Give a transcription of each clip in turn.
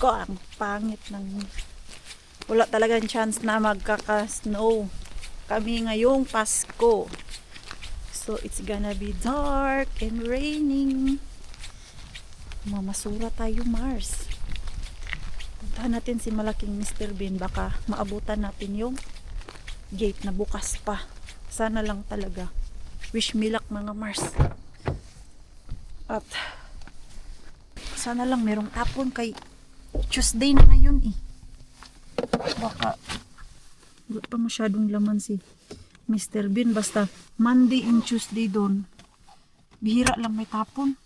ko, ang pangit ng wala talagang chance na magkaka-snow kami ngayong Pasko. So it's gonna be dark and raining. Mamasura tayo, Mars. Puntahan natin si malaking Mr. Bean, baka maabutan natin yung gate na bukas pa. Sana lang talaga. Wish me luck, mga Mars. At sana lang merong tapon kay Tuesday na ngayon eh. Baka wala pa masyadong laman si Mr. Bean. Basta Monday and Tuesday doon, bihira lang may tapon.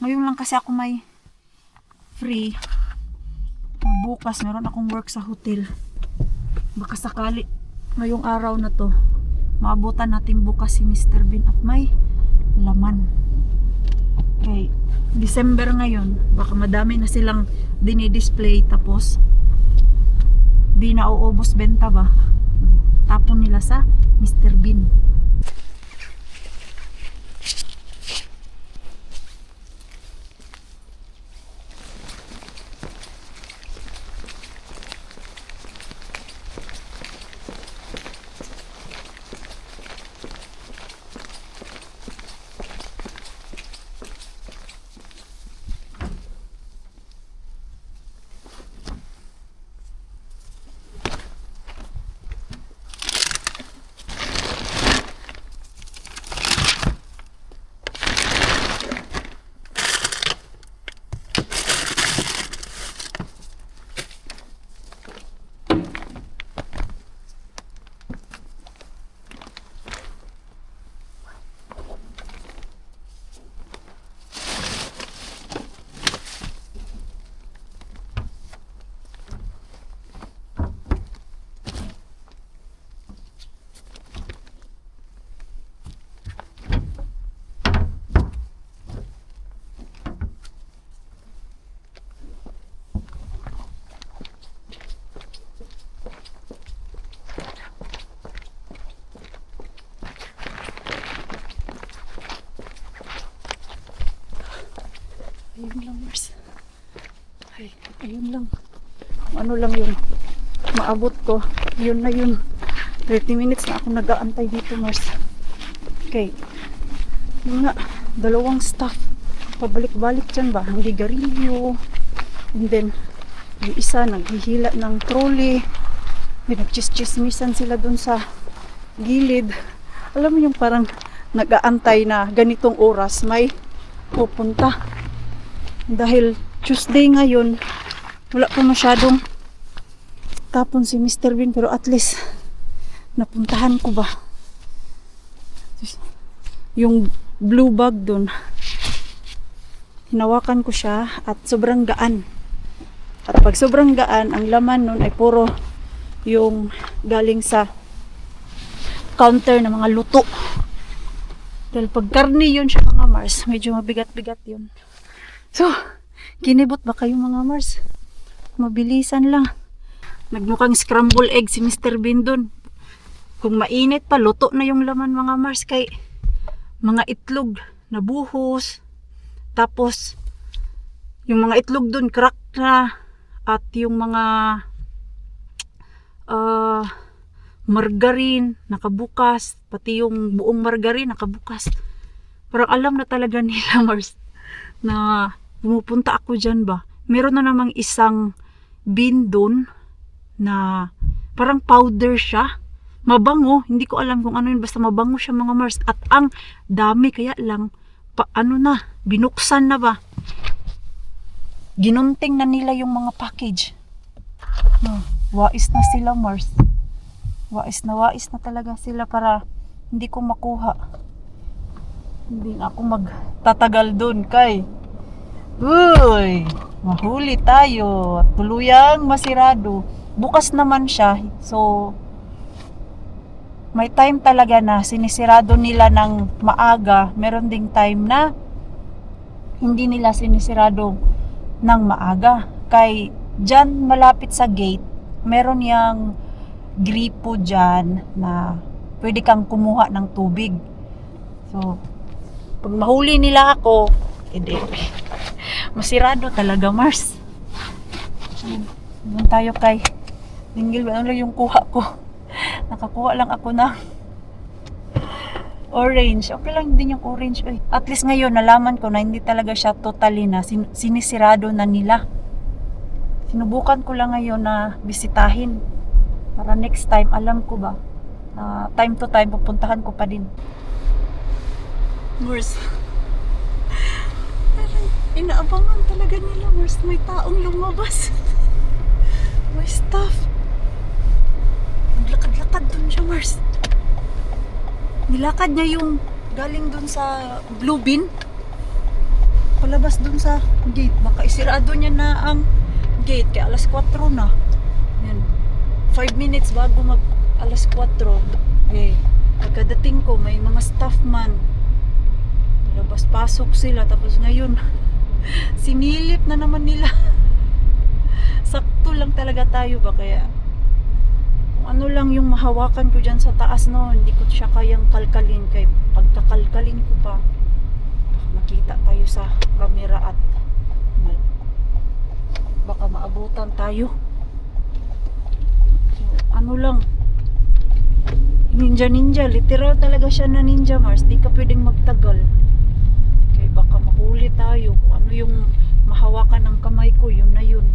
Ngayon lang kasi ako may free. Bukas meron akong work sa hotel. Baka sakali ngayong araw na to maabutan natin bukas si Mr. Bean at may laman. Okay, December ngayon, baka madami na silang dinidisplay tapos di na uubos benta ba, tapon nila sa Mr. Bean. Ayun lang, Mars. Ay, ayun lang. Ano lang yung maabot ko. Yun na yun. 30 minutes na ako nag-aantay dito, Mars. Okay. Yun nga, dalawang staff. Pabalik-balik dyan ba? Hindi garilyo. And then, yung isa naghihila ng trolley. Pinagchis-chismisan sila dun sa gilid. Alam mo yung parang nag-aantay na ganitong oras may pupunta. Dahil Tuesday ngayon, wala pa masyadong tapon si Mr. Bean, pero at least napuntahan ko ba yung blue bag dun. Hinawakan ko siya at sobrang gaan. At pag sobrang gaan, ang laman nun ay puro yung galing sa counter ng mga luto. Dahil pag karne yun siya, mga Mars, medyo mabigat-bigat yun. So, kinibot ba kayo, mga Mars? Mabilisan lang. Nagmukhang scramble egg si Mr. Bean dun. Kung mainit pa, luto na yung laman, mga Mars. Kay mga itlog na buhos. Tapos, yung mga itlog dun, crack na. At yung mga margarine, nakabukas. Pati yung buong margarine, nakabukas. Parang alam na talaga nila, Mars, na pumupunta ako dyan ba. Meron na namang isang bin doon na parang powder siya. Mabango. Hindi ko alam kung ano yun. Basta mabango siya, mga Mars. At ang dami. Kaya lang, binuksan na ba. Ginunting na nila yung mga package. Wais na sila, Mars. Wais na talaga sila para hindi ko makuha. Hindi na ako magtatagal doon kay uy, mahuli tayo. Tuluyang masirado. Bukas naman siya. So, may time talaga na sinisirado nila ng maaga. Meron ding time na hindi nila sinisirado ng maaga. Kay dyan malapit sa gate, meron yang gripo dyan na pwede kang kumuha ng tubig. So, pag mahuli nila ako, edi masirado talaga, Mars. Doon tayo kay Dinggil. Ano lang yung kuha ko? Nakakuha lang ako ng orange. Okay lang din yung orange. Ay, at least ngayon, nalaman ko na hindi talaga siya totally na sinisirado na nila. Sinubukan ko lang ngayon na bisitahin. Para next time, alam ko ba, na time to time, pupuntahan ko pa din. Mars. Inaabangan talaga nila, Mars. May taong lumabas. May staff. Naglakad-lakad dun siya, Mars. Nilakad niya yung galing dun sa Blue Bean. Palabas dun sa gate. Baka isirado niya na ang gate. Kaya alas 4 na. Yan. 5 minutes bago mag alas 4. Okay. Pagkadating ko, may mga staff man. Labas-pasok sila. Tapos ngayon, sinilip na naman nila. Sakto lang talaga tayo ba? Kaya ano lang yung mahawakan ko dyan sa taas, no, hindi ko siya kayang kalkalin. Kaya pagkakalkalin ko pa, baka makita tayo sa camera at baka maabutan tayo. So, ano lang, ninja, literal talaga siya na ninja, Mars. Di ka pwedeng magtagal kaya baka mahuli tayo. Kung ano yung mahawakan ng kamay ko, yun na yun.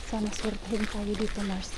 Sana swertehin tayo dito, Mars.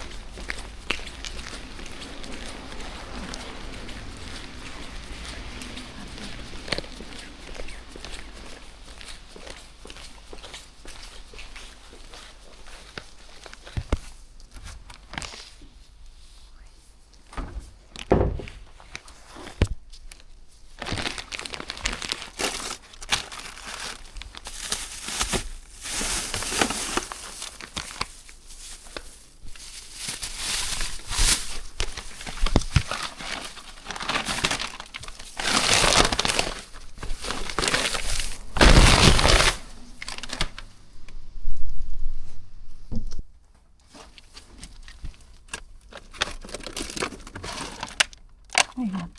Ayan.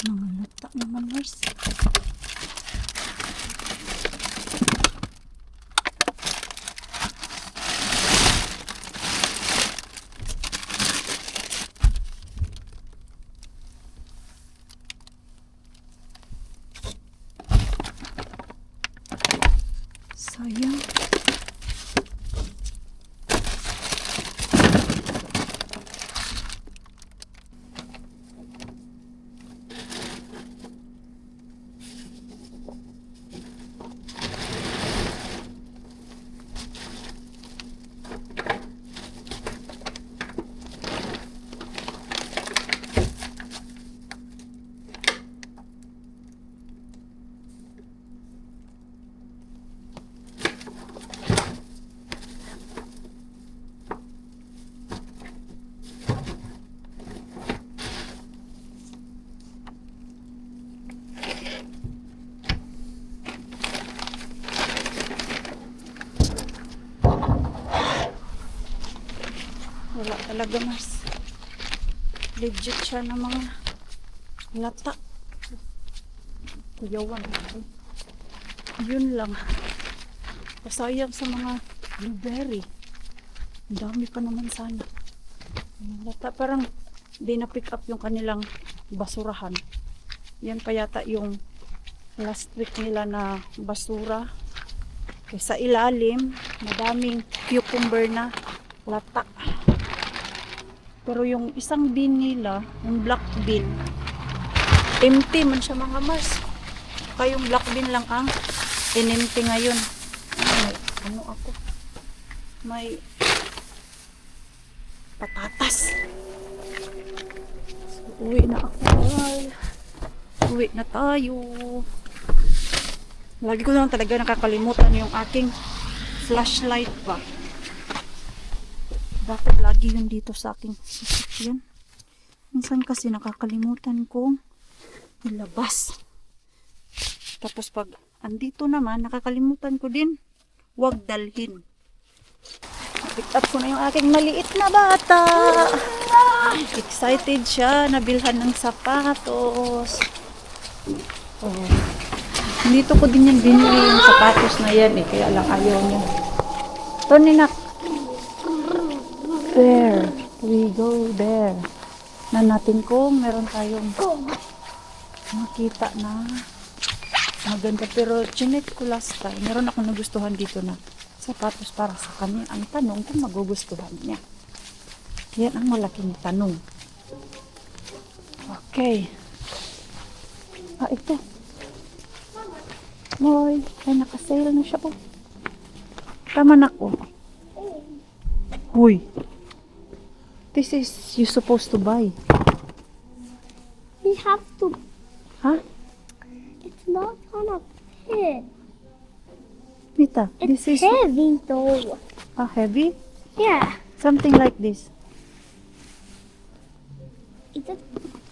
Mga lata naman, Mars. Sayang. Wala talaga, Mars. Legit siya ng mga lata. Kuyawan. Yun lang. Pasayang sa mga blueberry. Ang dami pa naman sana. Lata, parang di na pick up yung kanilang basurahan. Yan pa yata yung last week nila na basura. Kaya sa ilalim, madaming cucumber na lata. Pero yung isang bin nila, yung black bin, empty man siya, mga Mars. Kaya yung black bin lang ang in-empty ngayon. Ano ako? May patatas. So, uwi na ako. Uwi na tayo. Lagi ko naman talaga nakakalimutan yung aking flashlight pa. Bakit lagi yun dito sa aking sasakyan? Minsan kasi nakakalimutan kong ilabas. Tapos pag andito naman, nakakalimutan ko din wag dalhin. Pick up ko na yung aking maliit na bata. Excited siya, nabilhan ng sapatos. Oh. Dito ko din yung binili yung sapatos na yan eh, kaya lang ayaw niya. Tony nak. There. We go there. Na natin kung meron tayong makita na maganda. Pero chinek ko last time, meron akong nagustuhan dito na sapatos para sa kanya. Ang tanong kung magugustuhan niya. Yan ang malaking tanong. Okay. Ito. Moy, ay nakasale na siya po. Tama na ko. Huy. This is you supposed to buy. We have to. Huh? It's not gonna fit. Mita, It's this is heavy though. heavy? Yeah. Something like this. It's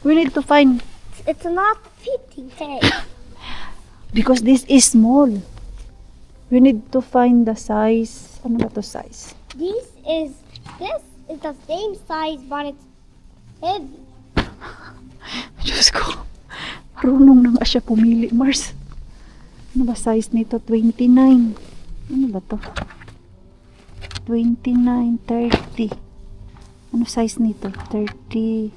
We need to find it's not fitting. Hey. because this is small. We need to find the size. Ano ba to size? This is the same size, but it's heavy. Diyos ko. Marunong na nga siya pumili, Mars. Ano ba size nito? 29. Ano ba to? 29, 30. Ano size nito? 30.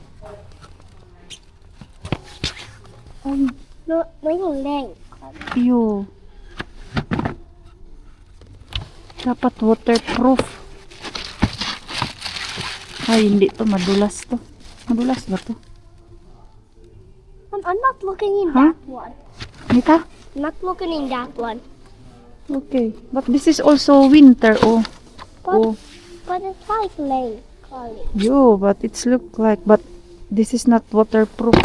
No, yung length. Iyo. Dapat waterproof. Ay, hindi to. Madulas to. Madulas ba to? I'm not looking in Huh? that one. Mita? I'm not looking in that one. Okay. But this is also winter, oh. But Oh. but it's like length. Color. Yo, but it's look like, but this is not waterproof.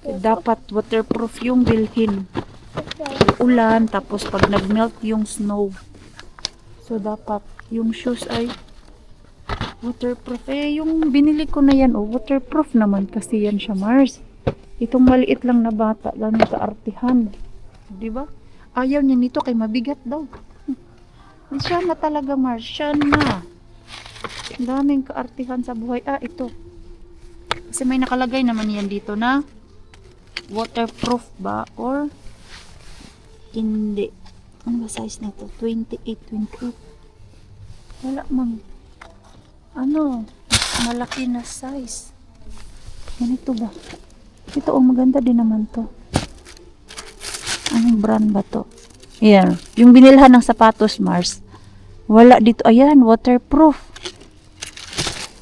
Dapat waterproof yung bilhin. Okay. Ulan, tapos pag nag-melt yung snow. So, dapat yung shoes ay waterproof. Eh, yung binili ko na yan, oh, waterproof naman kasi yan siya, Mars. Itong maliit lang na bata, lang kaartihan. Diba? Ayaw niya nito kay mabigat daw. Siya na talaga, Mars. Siya na. Ang daming kaartihan sa buhay. Ito. Kasi may nakalagay naman yan dito na waterproof ba or hindi. Ano ba size nito? 28, 28. Wala mang ano, malaki na size. Ganito ba? Ito, maganda din naman to. Anong brand ba to? Ayan. Yung binilhan ng sapatos, Mars. Wala dito. Ayan, waterproof.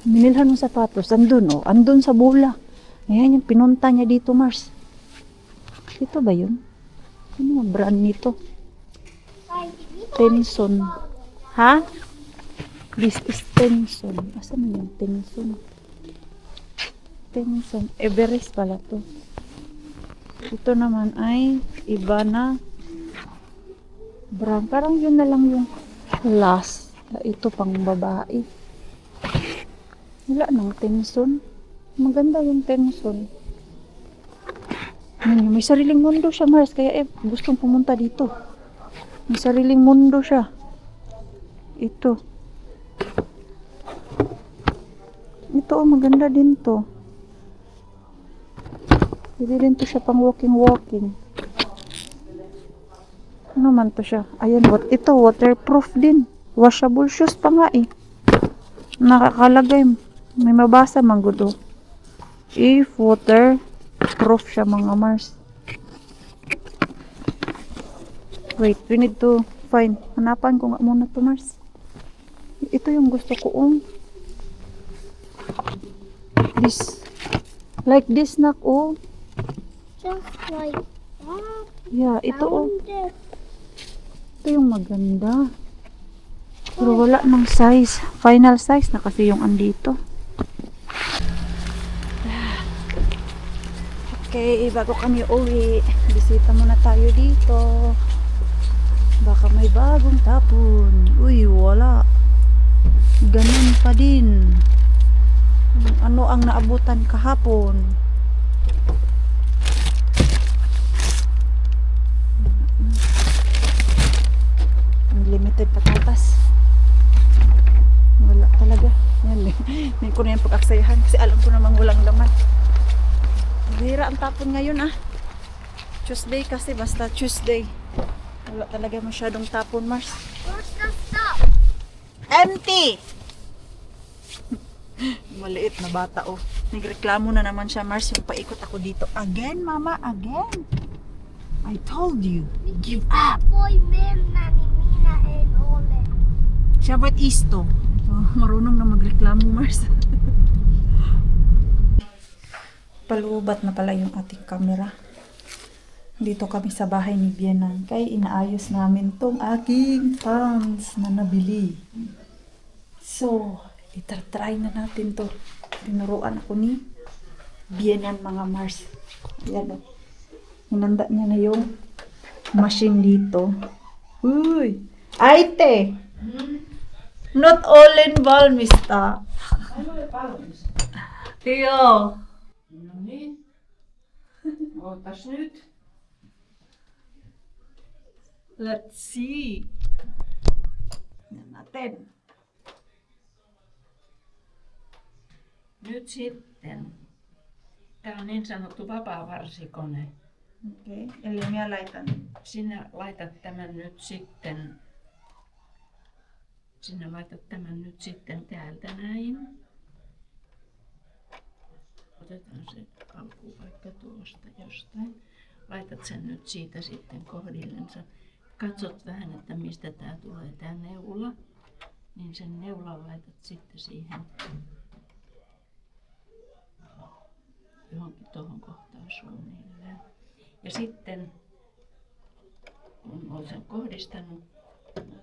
Binilhan ng sapatos. Andun, oh. Andun sa bola. Ayan, yung pinunta niya dito, Mars. Ito ba yun? Ano ang brand nito? Tenson. Ha? This is Tenson. Asa na yung Tenson? Tenson. Everest pala to. Ito naman ay iba na brand. Parang yun na lang yung last. Ito pang babae. Wala nang Tenson. Maganda yung Tenson. May sariling mundo siya, Mars. Kaya gustong pumunta dito. May sariling mundo siya. Ito. Ito, maganda din to. Pwede din to siya pang walking. Ano man to siya? Ayan, ito, waterproof din. Washable shoes pa nga eh. Nakakalagay. May mabasa man gudo. If waterproof siya, mga Mars. Wait, we need to find. Hanapan ko nga muna to, Mars. Ito yung gusto ko. This. Like this, nak. Just like that. Yeah, ito. Found it. Ito yung maganda. Pero wala ng size. Final size na kasi yung andito. Okay, bago kami uwi, bisita muna tayo dito. Baka may bagong tapon. Uy, wala. Ganun pa din. Ano ang naabutan kahapon? Unlimited patatas. Wala talaga. Yan eh. Hindi ko na yung pag-aksayahan kasi alam ko namang walang laman. Bihira ang tapon ngayon ah. Tuesday kasi basta Tuesday. Wala talaga masyadong tapon, Mars. Where's the stuff? Empty! Maliit na bata oh. Nagreklamo na naman siya, Mars, yung paikot ako dito. Again, mama, again. I told you. Give up. Boy, Mem, Nani, Mina, and Ole. Siya ba't isto? Oh, marunong na magreklamo, Mars. Palubat na pala yung ating camera. Dito kami sa bahay ni Bienang. Kaya inaayos namin tong aking pants na nabili. So, itatry na natin to. Tinuruan ako ni Bienang, mga Mars. Ayan o. Hinanda niya na yung machine dito. Uy! Aite! Not all in valmista. Tio! No niin. Ootas nyt. Let's see. Yan natin. Nyt sitten. Tämä on niin sanottu vapaa-varsikone. Okay. Eli minä laitan. Sinä laitat tämän nyt sitten. Sinä laitat tämän nyt sitten täältä näin. Otetaan se alkuun vaikka tuosta jostain. Laitat sen nyt siitä sitten kohdillensa. Katsot vähän, että mistä tää tulee tää neula. Niin sen neulan laitat sitten siihen johonkin tuohon kohtaan suunnilleen. Ja sitten kun olet sen kohdistanut,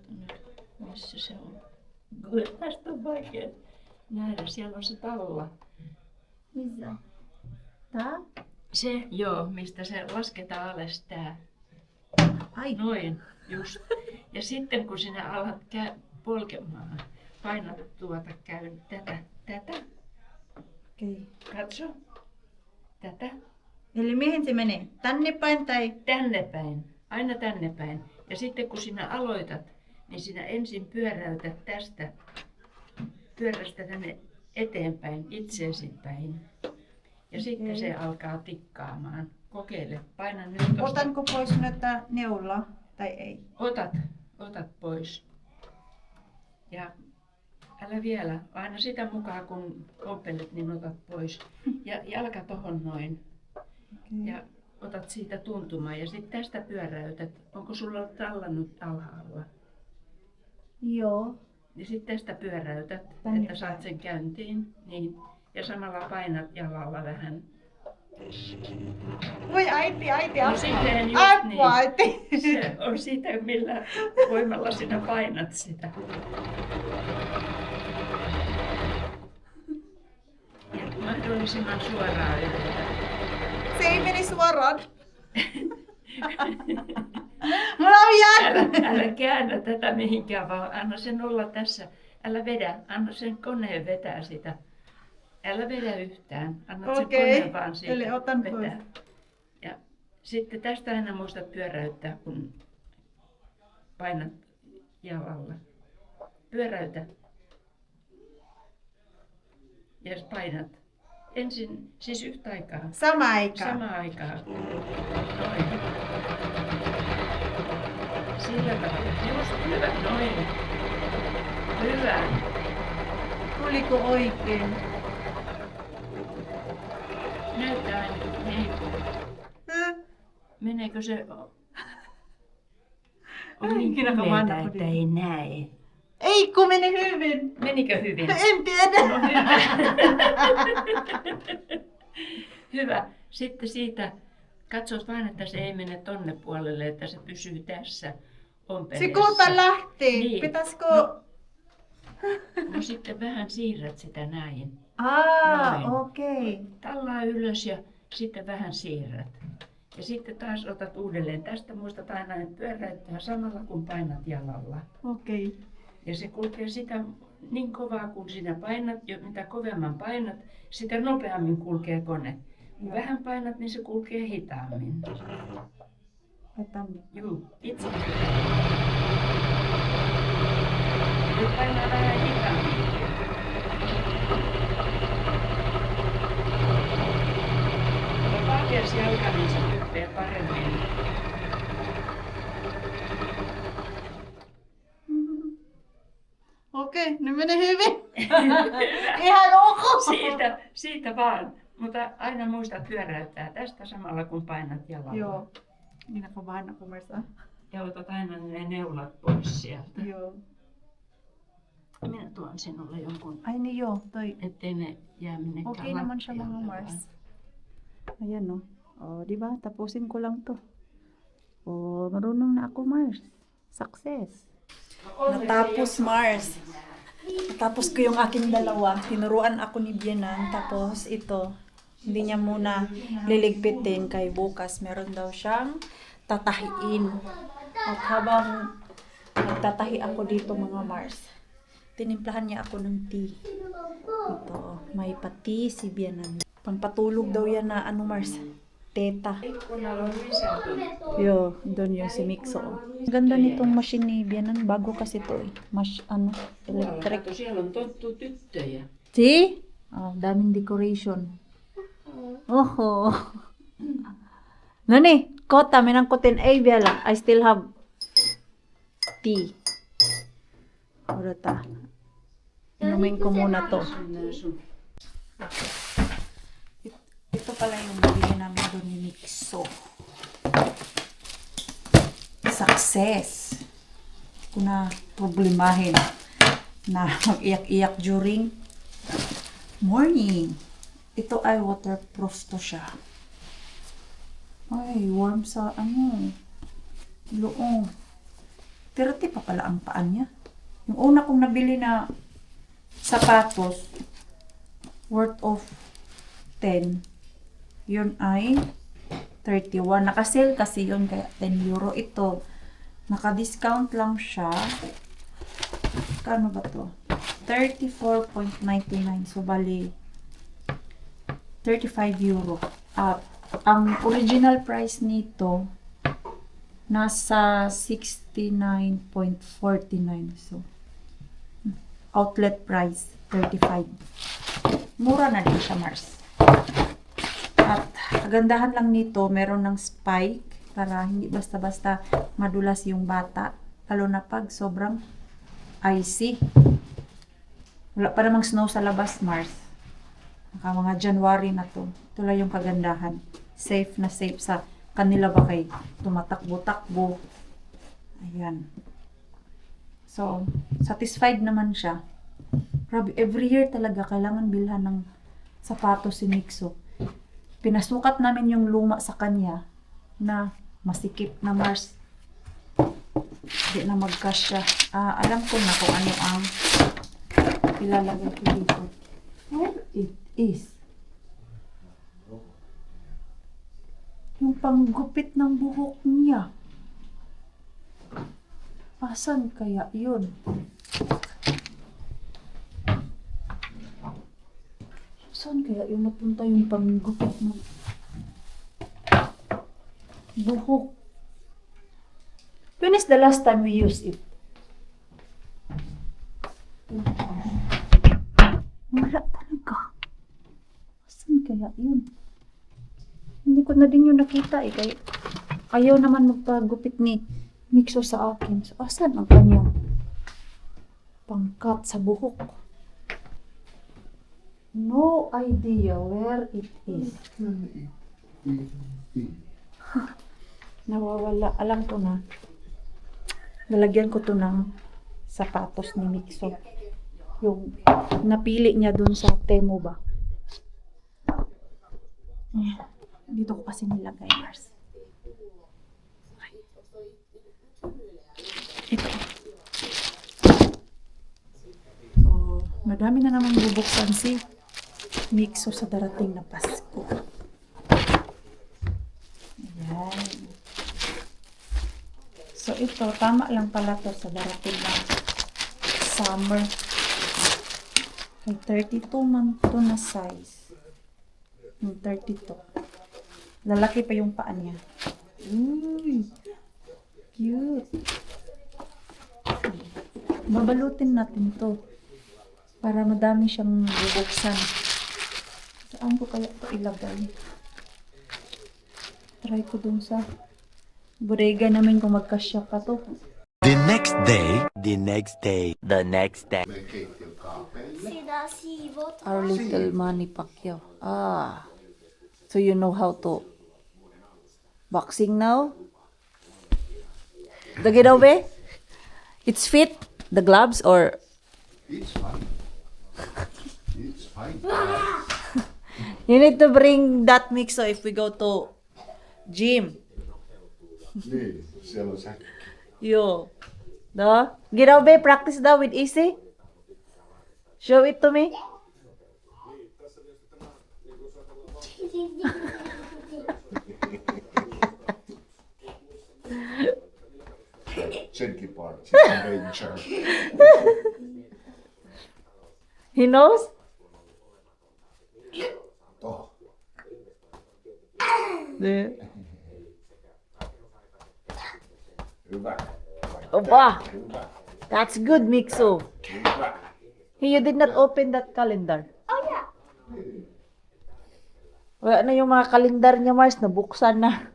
nyt missä se on. Tästä on vaikea nähdä, siellä on se talla. Missä? Tää? Se, joo, mistä se lasketaan alas tää. Ai. Noin, just. Ja sitten kun sinä alat polkemaan, painat tuota käyn tätä, Okay. katso, tätä, Eli mihin se menee? Tänne päin tai? tänne päin, aina tänne päin. Ja sitten kun sinä aloitat, niin sinä ensin pyöräytät tästä pyörästä tänne eteenpäin, itseesi päin. Ja sitten se alkaa tikkaamaan. Kokeile, paina nyt tosta. Otanko pois nyt tää neula tai ei? Otat pois. Ja älä vielä, aina sitä mukaan kun ompelet, niin otat pois. Ja jalka tohon noin. Okay. Ja otat siitä tuntumaan ja sitten tästä pyöräytät. Onko sulla tallannut alhaalla? Joo. Ja sitten tästä pyöräytät, Tänne että saat sen käyntiin. Niin. Ja samalla painat jalalla vähän. Voi äiti, No sitten just apua, niin. äiti. Se on sitä, millä voimalla sinä painat sitä. Ja mahdollisimman suoraan yritä. Se ei meni suoraan. Mulla on jäänyt. Älä käännä tätä mihinkään, vaan anna sen olla tässä. Älä vedä, anna sen koneen vetää sitä. Älä vedä yhtään, anna sen Okei, koneen vaan siitä eli otan vetää. pois. Ja sitten tästä aina muistat pyöräyttää, kun painat jalalla. Pyöräytä. Ja painat. Ensin, siis yhtä aikaa. Sama aika. Samaan aikaan. Noin. Sillä tavalla. Just hyvä. Noin. Hyvä. Tuliko oikein? Näyttää aina. Meneekö se? On niin Ikinä pimeätä, vanha että oli. ei näe. Ei kun meni hyvin. Menikö hyvin? En tiedä. No, hyvä. Hyvä. Sitten siitä katsot vain, että se ei mene tonne puolelle, että se pysyy tässä ompeleessa. Se kohta lähtee. Niin. Pitäisikö? No sitten vähän siirrät sitä näin. Noin. Okei. Tallaa ylös ja sitten vähän siirrät. Ja sitten taas otat uudelleen. Tästä muistat aina, että pyöräyttää samalla kun painat jalalla. Okei. Ja se kulkee sitä niin kovaa kun sinä painat, mitä kovemman painat, sitä nopeammin kulkee kone. Kun vähän painat, niin se kulkee hitaammin. Juu, itse. Nyt painaa vähän hitaammin. Mutta pakeas jalka, niin se hyppää paremmin. Okei, nyt meni hyvin. Ihan ok. Siitä vaan. Mutta aina muista pyöräyttää tästä samalla kun painat jalalla. Joo. Minä ko vähän kumersa. Ja otat aina ne neulat pois sieltä. Joo. Minä tuon sinulle jonkun, Ay, niin joo, toi. ettei ne jää minnekään Okay naman siya mga lattialle Mars. Ayan no. Oh, di ba? Tapusin ko lang to. Oh, marunong na ako Mars. Success. Natapos Mars. Natapos ko yung aking dalawa. Tinuruan ako ni Bienan. Tapos ito, hindi niya muna liligpitin kay bukas. Meron daw siyang tatahiin. At habang nagtatahi ako dito mga Mars, tinimplahan niya ako ng tea. Ito, may pati si Bienan. Pampatulog daw yan na ano Mars? Teta. Ikkunalla on lisätty. Yo, doon yung si Mixo. Ganda nitong machine ni Bienan. Bago kasi to eh. Electric. Kato, siellä on tottu tyttöjä. See? Oh, daming decoration. Oho. Nani, kota, minangkutin ay vielä. I still have tea. Odota. Inumin ko muna to. Ito pala yung bili namin doon ni Mixo. Success. Ko na problemahin na mag-iyak-iyak during morning. Ito ay waterproof to siya. Ay, warm sa ano. Loob. Tirati pa pala ang paan niya. Yung una kong nabili na sapatos worth of 10. Yun ay 31. Nakasale kasi yun kaya 10 euro. Ito, naka-discount lang siya. Kano ba to? 34.99. So, bali 35 euro. Ang original price nito nasa 69.49. So, outlet price 35. Mura na din siya, Mars. At kagandahan lang nito, meron ng spike para hindi basta-basta madulas yung bata. Lalo na pag sobrang icy. Wala pa namang snow sa labas, Mars. Mga January na to. Ito lang yung kagandahan. Safe na safe sa kanila ba kay tumatakbo-takbo. Ayan. So, satisfied naman siya. Grabe, every year talaga kailangan bilhan ng sapatos si Mixo. Pinasukat namin yung luma sa kanya na masikip na, Mars. Hindi na magkasya. Alam ko na kung ano ang ilalagay ko dito. What it is? Yung panggupit ng buhok niya. Asan kaya yun? Saan kaya yung napunta yung panggupit ng buhok? When is the last time we used it? Wala talaga. Saan kaya yun? Hindi ko na din yung nakita eh. Kaya ayaw naman magpagupit ni Mixo sa akin. So, asan ang kanyang pangkat sa buhok? No idea where it is. Nawawala. Alam ko na. Lalagyan ko to ng sapatos ni Mixo. Yung napili niya dun sa Temu ba? Dito ko kasi nilagay, Mars. Ito. So, madami na naman bubuksan si Mixo sa darating na Pasko. Ayan. So, ito, tama lang pala to sa darating na summer May 32 man to na size. Yung 32. Lalaki pa yung paa niya. Uy! Cute! Babalutin natin to. Para madami siyang bubuksan. Saan ko kaya ito ilagay? Try ko dun sa bodega namin kung magkasya pa to. The next day, the next day, the next day. See that sea what? Our little Manny Pacquiao. Ah. So you know how to boxing now? The ginawa? It's fit? The gloves or It's fine. It's fine. you need to bring that mixo if we go to gym. Niin, siellä on säkki. Yo. No? Ginawa, practice daw with Easy? Show it to me. Senkin part. Sitten ranger. He knows? Toh. Yeah. Hyvä. Oba, Hyvä. that's good, Mixo. Hyvä. Hey, you did not open that calendar. Oh yeah. Wala na yung mga kalendar niya, Mars. Nabuksan na.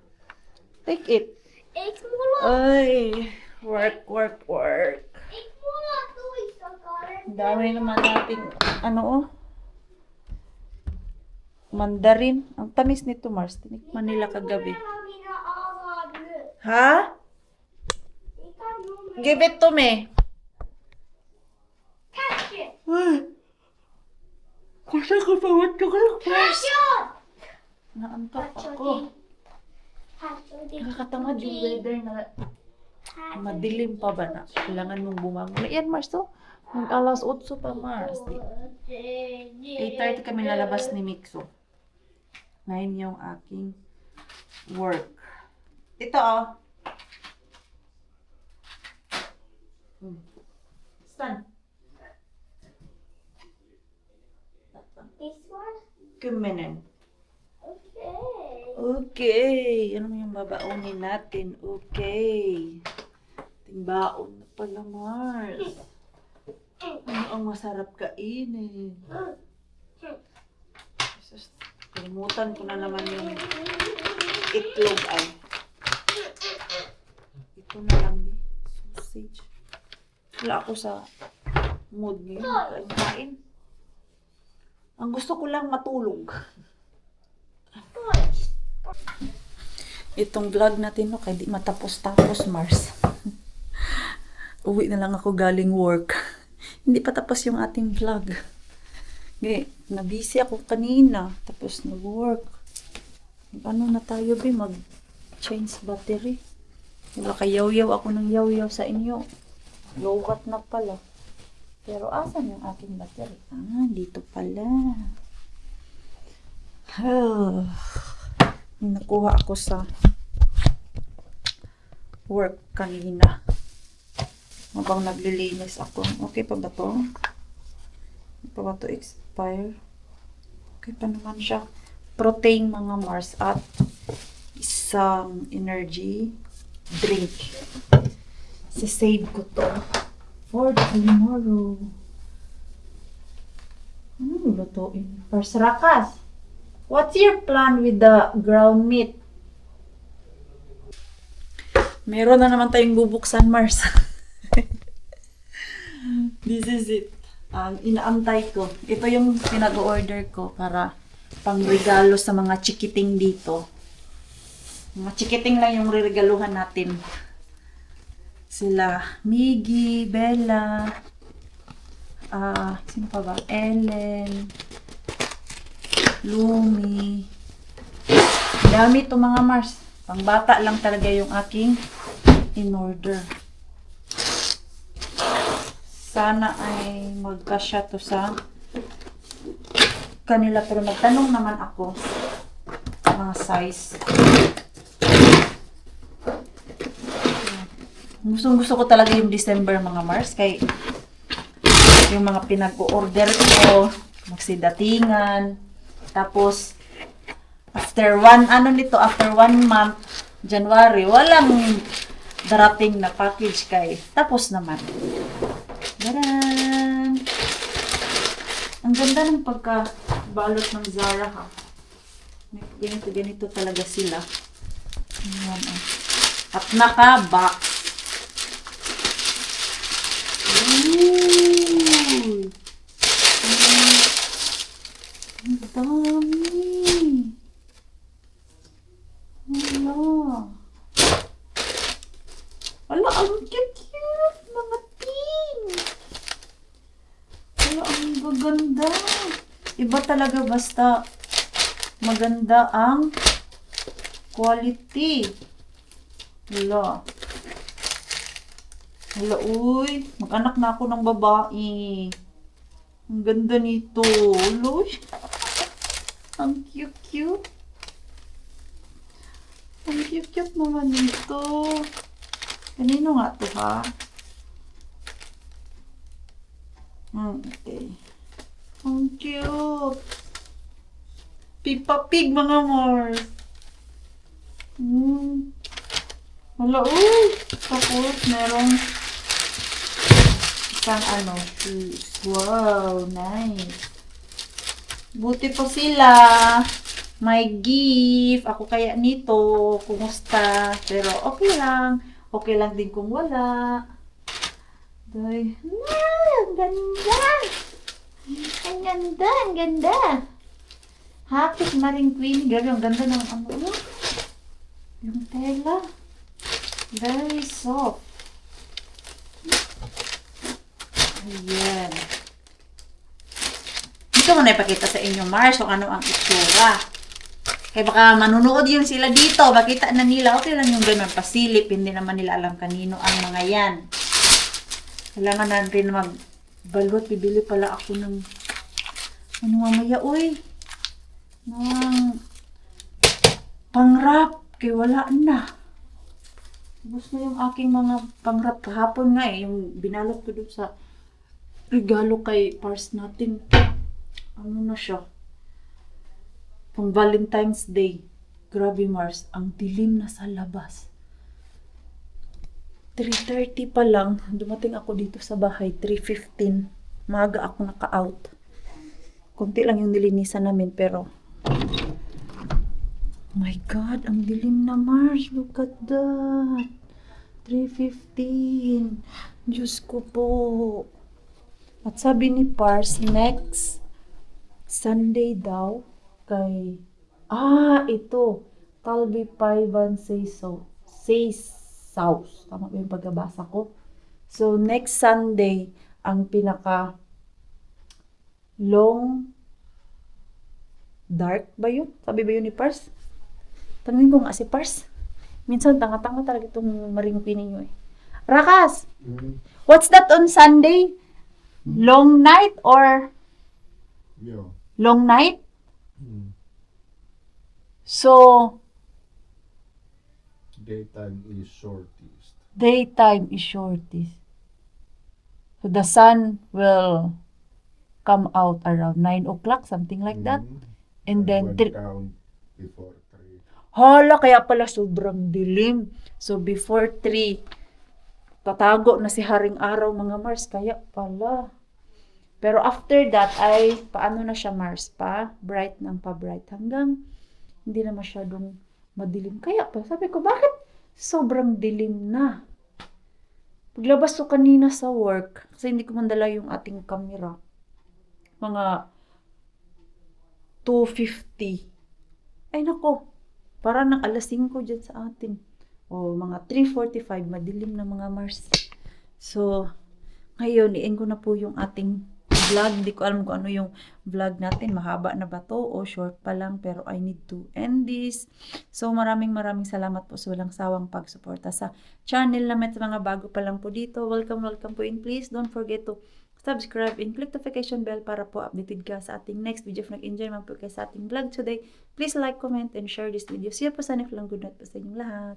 Take it. Ik moet Ay, work. Ik moet doe ik Ang dami naman natin, Mandarin. Ang tamis nito, Mars. Tinikman nila kagabi. Ha? Give it to me. Ay. Kasi ko pa ko lang, Mars. Naantok ako. Nakakatamad yung weather na madilim pa ba na. Kailangan mong bumangon. Ayan, Mars, to. Mag-alas 8 pa, Mars. 8:30 kami lalabas ni Mixo. 9 yung aking work. Ito, oh. Stand. This one? Kumenen. Okay. Okay. Ano yung babaunin natin? Okay. Timbaon na pala, Mars. Ano ang masarap kainin? Jesus, kalimutan ko na naman yung itlog ay. Ito na lang, sausage. Wala ako sa mood ngayon. Kain. Ang gusto ko lang matulog. Itong vlog natin, no, kaya di matapos-tapos, Mars. Uwi na lang ako galing work. Hindi pa tapos yung ating vlog. Okay, na-busy ako kanina. Tapos nag-work. Ano na tayo, be? Mag-change battery. Wala kayaw-yaw ako ng yaw-yaw sa inyo. Lowat na pala. Pero asan yung aking battery? Ah, dito pala. Nakuha ako sa work kanina. Habang naglilinis ako. Okay pa ba to? Hindi pa ba to expire? Okay pa naman siya. Protein, mga Mars, at isang energy drink. Sisave ko to for tomorrow. Ano lulutuin? First, Rakas, what's your plan with the ground meat? Meron na naman tayong bubuksan, Mars. This is it. Ang inaantay ko. Ito yung pinag-order ko para pang-regalo sa mga chikiting dito. Mga chikiting lang yung regaluhan natin. Sila Miggy, Bella, sino pa ba? Ellen, Lumi. Dami ito, mga Mars. Pangbata lang talaga yung aking in-order. Sana ay magkasya to sa kanila. Pero nagtanong naman ako mga size. Gusto ko talaga yung December, mga Mars. Kay yung mga pinag-order ko, magsidatingan. Tapos, after 1 month, January, walang darating na package kay. Tapos naman. Taran! Ang ganda ng pagka-balot ng Zara, ha. Ganito talaga sila. Ayan, oh. At naka-box. Ooh! Ang dami! Wala, ang cute! Mga pink! Wala, ang gaganda! Iba talaga basta maganda ang quality. Wala. Wala, uy. Mag-anak na ako ng babae. Ang ganda nito. Uy. Ang cute-cute. Ang cute-cute naman nito. Kanino nga to, ha? Okay. Ang cute. Peppa Pig, mga Mars. Wala, uy. Tapos, merong isang wow, nice. Buti po sila. May gift. Ako kaya nito. Kumusta? Pero okay lang. Okay lang din kung wala. Ay, ang ganda. Ang ganda, ang ganda. Happy Maring Queen. Grabe, ang ganda ng yung tela. Very soft. Ayan. Dito mo na ipakita sa inyo, Mars, kung ano ang itsura. Kaya baka manunood yun sila dito. Makita na nila. Okay lang yung ganun. Pasilip. Hindi naman nila alam kanino ang mga yan. Kailangan natin magbalot. Bibili pala ako ng mamaya. Uy. Ng pangrap. Kaya wala na. Ubus na yung aking mga pangrap. Kahapon nga yung binalot ko dun sa regalo kay Pars natin. Ano na siya? Pang Valentine's Day. Grabe, Mars. Ang dilim na sa labas. 3:30 pa lang. Dumating ako dito sa bahay. 3:15. Maaga ako naka-out. Konti lang yung nilinisan namin pero my God, ang dilim na, Mars. Look at that. 3:15. Diyos ko po. At sabi ni Pars, next Sunday daw, kay, ito, Talby Paivan says sauce. Tama ba yung pagbabasa ko? So, next Sunday, ang pinaka long dark ba yun? Sabi ba yun ni Pars? Tanungin ko nga si Pars. Minsan, tanga-tanga talaga itong Maring Queen ninyo eh. Rakas! What's that on Sunday? Long night or Yeah. long night? So, Daytime is shortest. daytime is shortest. So, the sun will come out around 9 o'clock, something like that. And then, Count before 3. hala, kaya pala sobrang dilim. So, before 3, tatago na si Haring Araw, mga Mars. Kaya pala. Pero after that, ay, paano na siya, Mars? Pa-bright ng pa-bright. Hanggang, hindi na masyadong madilim. Kaya pa, sabi ko, bakit sobrang dilim na? Paglabas ko kanina sa work, kasi hindi ko mandala yung ating camera. Mga 2:50. Ay nako, para ng alas 5 dyan sa atin. O mga 3:45, madilim na mga Mars. So, ngayon, i-end ko na po yung ating vlog. Hindi ko alam kung ano yung vlog natin. Mahaba na ba to o short pa lang, pero I need to end this. So, maraming salamat po sa walang sawang pagsuporta sa channel namin. Sa mga bago pa lang po dito, welcome po, and please don't forget to subscribe and click notification bell para po updated ka sa ating next video. If nag-enjoy man po kayo sa ating vlog today, please like, comment, and share this video. See you po sa next lang. Good night po sa inyong lahat.